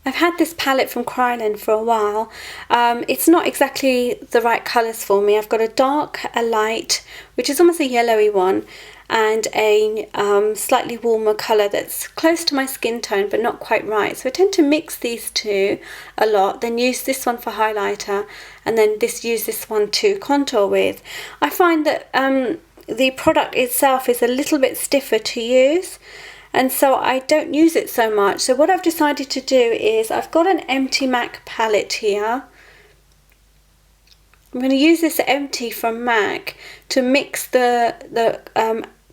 I've had this palette from Krylon for a while. It's not exactly the right colours for me. I've got a dark, a light, which is almost a yellowy one, and a slightly warmer colour that's close to my skin tone but not quite right. So I tend to mix these two a lot, then use this one for highlighter, and then use this one to contour with. I find that the product itself is a little bit stiffer to use, and so I don't use it so much. So what I've decided to do is, I've got an empty MAC palette here. I'm going to use this empty from MAC to mix the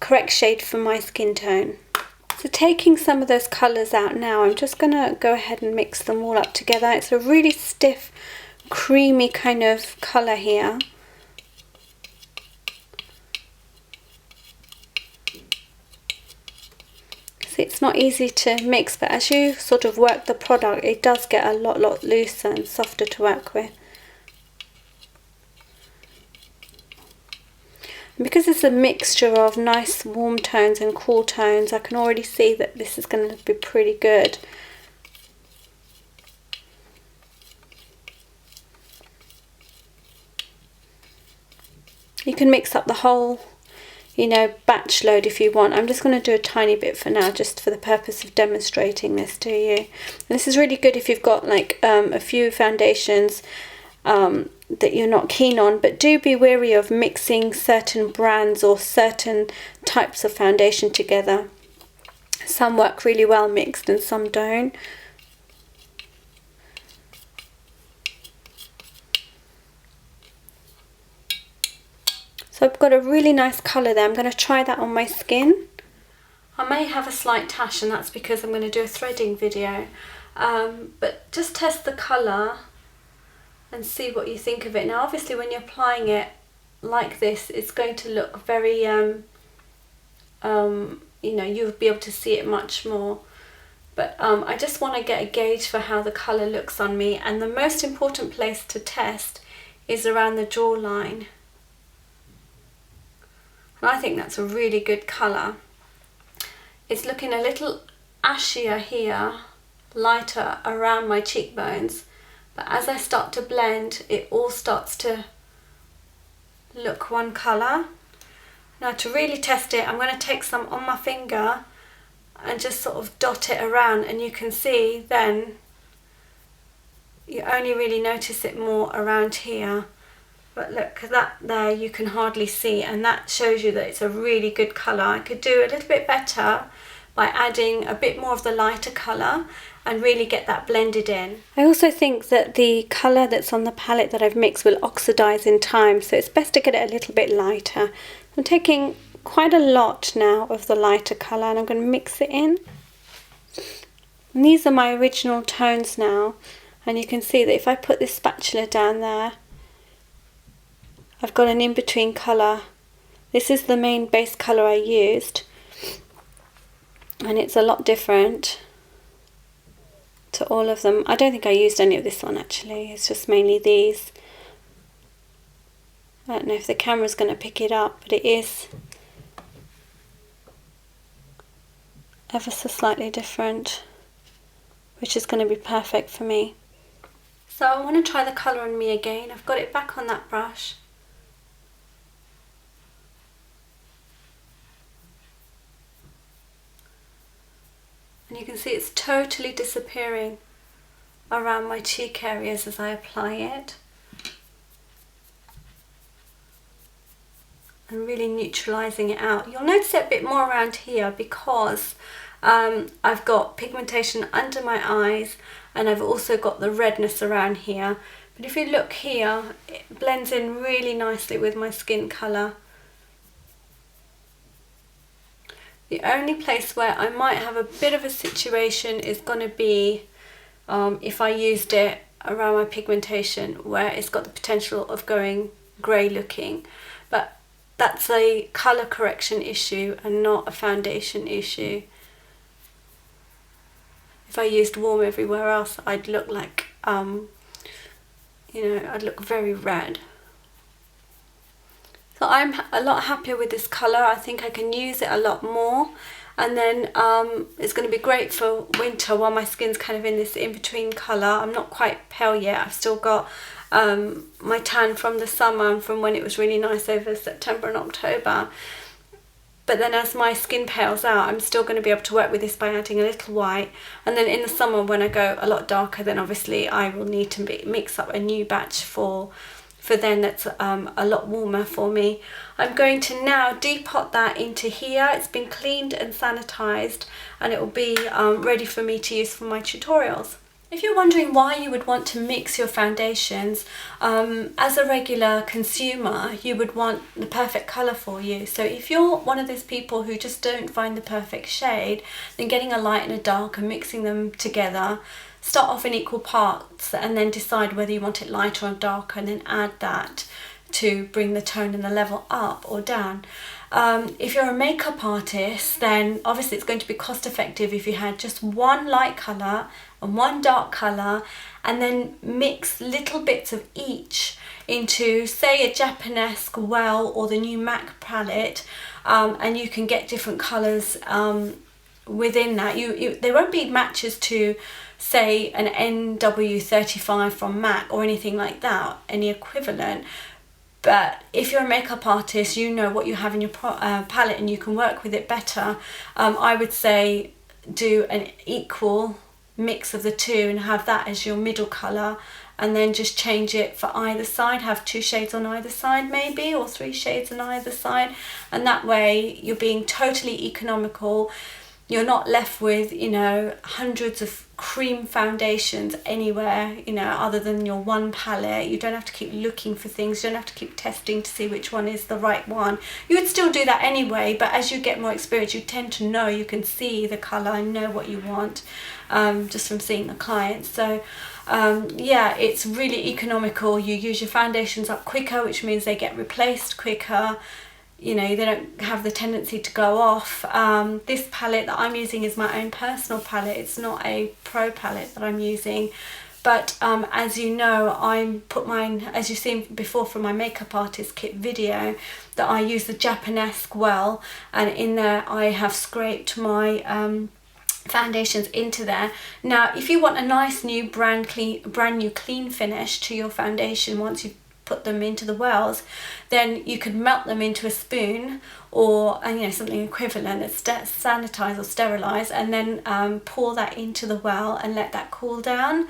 correct shade for my skin tone. So taking some of those colours out now, I'm just going to go ahead and mix them all up together. It's a really stiff, creamy kind of colour here. See, it's not easy to mix, but as you sort of work the product, it does get a lot looser and softer to work with. And because it's a mixture of nice warm tones and cool tones, I can already see that this is going to be pretty good. You can mix up the whole, you know, batch load if you want. I'm just going to do a tiny bit for now, just for the purpose of demonstrating this to you. And this is really good if you've got like a few foundations that you're not keen on, but do be wary of mixing certain brands or certain types of foundation together. Some work really well mixed and some don't. So I've got a really nice colour there. I'm going to try that on my skin. I may have a slight tash, and that's because I'm going to do a threading video. But just test the colour and see what you think of it. Now obviously when you're applying it like this, it's going to look very, you know, you'll be able to see it much more. But I just want to get a gauge for how the colour looks on me, and the most important place to test is around the jawline. And I think that's a really good colour. It's looking a little ashier here, lighter around my cheekbones. But as I start to blend, it all starts to look one colour. Now to really test it, I'm going to take some on my finger and just sort of dot it around, and you can see then you only really notice it more around here. But look, that there you can hardly see, and that shows you that it's a really good colour. I could do a little bit better by adding a bit more of the lighter colour and really get that blended in. I also think that the colour that's on the palette that I've mixed will oxidise in time, so it's best to get it a little bit lighter. I'm taking quite a lot now of the lighter colour, and I'm going to mix it in. And these are my original tones now, and you can see that if I put this spatula down there, I've got an in-between colour. This is the main base colour I used, and it's a lot different to all of them. I don't think I used any of this one actually, it's just mainly these. I don't know if the camera's going to pick it up, but it is ever so slightly different, which is going to be perfect for me. So I want to try the colour on me again. I've got it back on that brush. And you can see it's totally disappearing around my cheek areas as I apply it. And really neutralising it out. You'll notice it a bit more around here because I've got pigmentation under my eyes, and I've also got the redness around here. But if you look here, it blends in really nicely with my skin colour. The only place where I might have a bit of a situation is going to be if I used it around my pigmentation, where it's got the potential of going grey looking. But that's a colour correction issue and not a foundation issue. If I used warm everywhere else, I'd look like, you know, I'd look very red. So I'm a lot happier with this colour. I think I can use it a lot more. And then it's going to be great for winter while my skin's kind of in this in-between colour. I'm not quite pale yet. I've still got my tan from the summer and from when it was really nice over September and October. But then as my skin pales out, I'm still going to be able to work with this by adding a little white. And then in the summer when I go a lot darker, then obviously I will need to mix up a new batch for then that's a lot warmer for me. I'm going to now depot that into here. It's been cleaned and sanitized, and it will be ready for me to use for my tutorials. If you're wondering why you would want to mix your foundations, as a regular consumer, you would want the perfect colour for you. So if you're one of those people who just don't find the perfect shade, then getting a light and a dark and mixing them together, start off in equal parts and then decide whether you want it lighter or darker, and then add that to bring the tone and the level up or down. If you're a makeup artist, then obviously it's going to be cost effective if you had just one light colour and one dark colour, and then mix little bits of each into, say, a Japanesque well or the new MAC palette, and you can get different colours within that. There won't be matches to, say, an NW35 from MAC or anything like that, any equivalent. But if you're a makeup artist, you know what you have in your palette and you can work with it better. I would say do an equal mix of the two and have that as your middle colour, and then just change it for either side. Have 2 shades on either side maybe, or 3 shades on either side, and that way you're being totally economical. You're not left with, you know, hundreds of cream foundations anywhere, you know, other than your one palette. You don't have to keep looking for things. You don't have to keep testing to see which one is the right one. You would still do that anyway, but as you get more experience, you tend to know, you can see the colour and know what you want, just from seeing the clients. So yeah, it's really economical. You use your foundations up quicker, which means they get replaced quicker. You know, they don't have the tendency to go off. This palette that I'm using is my own personal palette. It's not a pro palette that I'm using. But as you know, I put mine, as you've seen before from my makeup artist kit video, that I use the Japanesque well, and in there I have scraped my foundations into there. Now, if you want a nice new brand new clean finish to your foundation once you've put them into the wells, then you could melt them into a spoon or you know, something equivalent that's sanitized or sterilized, and then pour that into the well and let that cool down.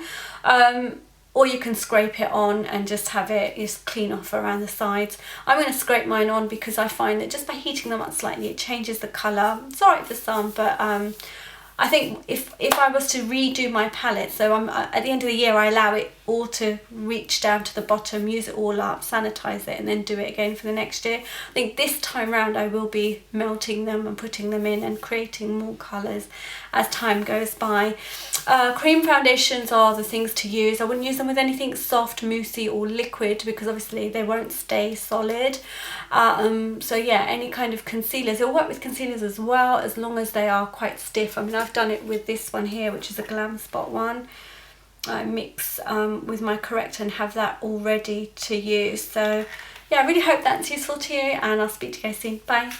Or you can scrape it on and just have it just clean off around the sides. I'm going to scrape mine on because I find that just by heating them up slightly, it changes the colour. It's alright for some, but I think if I was to redo my palette, so I'm at the end of the year I allow it all to reach down to the bottom, use it all up, sanitize it, and then do it again for the next year. I think this time round I will be melting them and putting them in and creating more colours as time goes by. Cream foundations are the things to use. I wouldn't use them with anything soft, moussey or liquid because obviously they won't stay solid. So yeah, any kind of concealers. It'll work with concealers as well, as long as they are quite stiff. I mean, I've done it with this one here, which is a Glam Spot one. I mix with my corrector and have that all ready to use. So yeah, I really hope that's useful to you, and I'll speak to you guys soon. Bye.